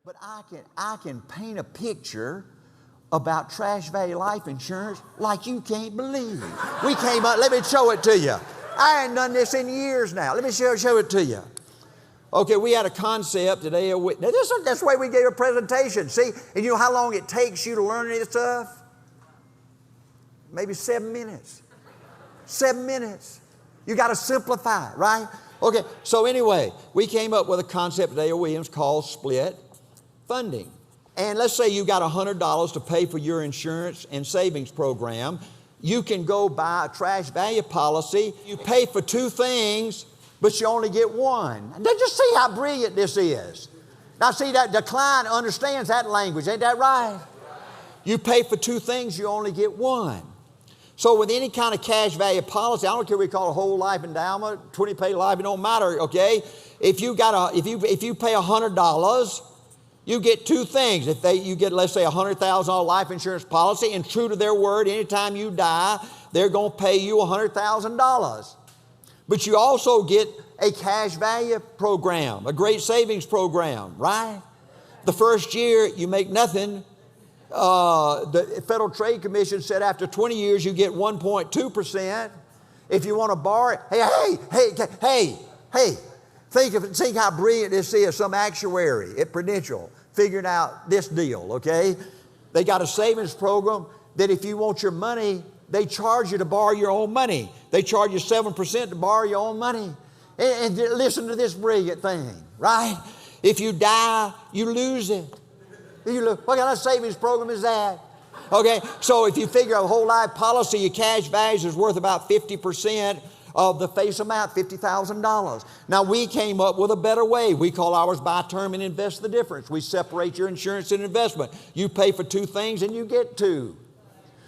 But I can paint a picture about trash value life insurance like you can't believe. We came up, let me show it to you. I ain't done this in years now. Let me show it to you. Okay, we had a concept today. That's the way we gave a presentation. See, and you know how long it takes you to learn this stuff? Maybe 7 minutes. 7 minutes. You got to simplify it, right? Okay, so anyway, we came up with a concept at A.O. Williams called split funding. And let's say you got $100 to pay for your insurance and savings program. You can go buy a trash value policy. You pay for two things, but you only get one. Now just see how brilliant this is. Now see, that the client understands that language. Ain't that right? You pay for two things, you only get one. So with any kind of cash value policy, I don't care what we call a whole life endowment, 20-pay life, it don't matter, okay? If you pay $100, you get two things. You get, let's say, a $100,000 life insurance policy, and true to their word, anytime you die, they're going to pay you $100,000. But you also get a cash value program, a great savings program, right? The first year, you make nothing. The Federal Trade Commission said after 20 years, you get 1.2%. If you want to borrow, hey, think how brilliant this is. Some actuary at Prudential figured out this deal, okay? They got a savings program that if you want your money, they charge you to borrow your own money. They charge you 7% to borrow your own money. And listen to this brilliant thing, right? If you die, you lose it. What kind of savings program is that? Okay, so if you figure a whole life policy, your cash value is worth about 50% of the face amount, $50,000. Now, we came up with a better way. We call ours buy term and invest the difference. We separate your insurance and investment. You pay for two things and you get two.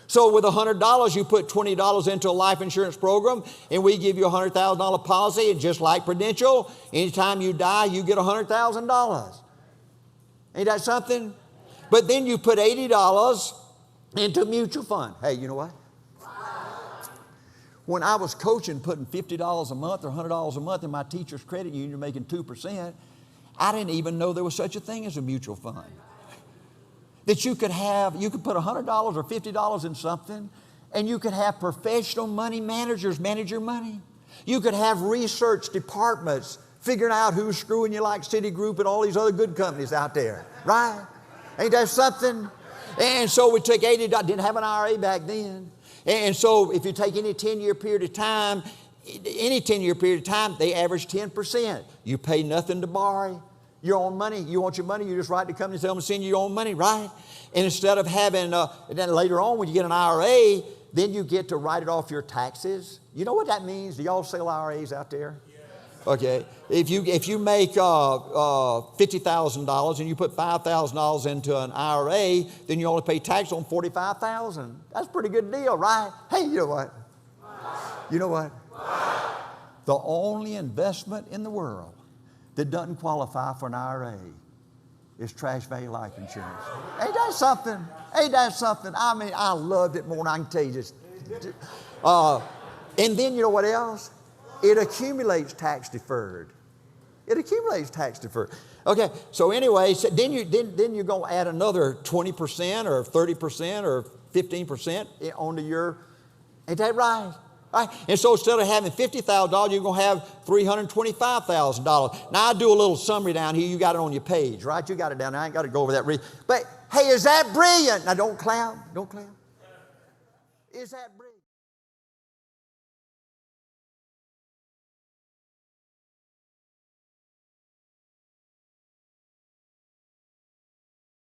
So with $100, you put $20 into a life insurance program, and we give you a $100,000 policy, and just like Prudential, anytime you die, you get $100,000. Ain't that something? But then you put $80 into a mutual fund. Hey, you know what? When I was coaching, putting $50 a month or $100 a month in my teacher's credit union, making 2%, I didn't even know there was such a thing as a mutual fund. That you could put $100 or $50 in something, and you could have professional money managers manage your money. You could have research departments figuring out who's screwing you, like Citigroup and all these other good companies out there, right? Ain't that something? And so we took $80, didn't have an IRA back then. And so if you take any 10-year period of time, they average 10%. You pay nothing to borrow your own money. You want your money, you just write to the company and tell them to send you your own money, right? And instead of having, then later on when you get an IRA, then you get to write it off your taxes. You know what that means? Do y'all sell IRAs out there? Okay, if you make $50,000 and you put $5,000 into an IRA, then you only pay tax on $45,000. That's a pretty good deal, right? Hey, you know what? You know what? The only investment in the world that doesn't qualify for an IRA is trash value life insurance. Ain't that something? Ain't that something? I mean, I loved it more than I can tell you. And then you know what else? It accumulates tax deferred. It accumulates tax deferred. Okay, so anyway, so then you're going to add another 20% or 30% or 15% onto your, ain't that right? Right? And so instead of having $50,000, you're going to have $325,000. Now, I do a little summary down here. You got it on your page, right? You got it down there. I ain't got to go over that. But, hey, is that brilliant? Now, don't clap. Don't clap. Is that brilliant?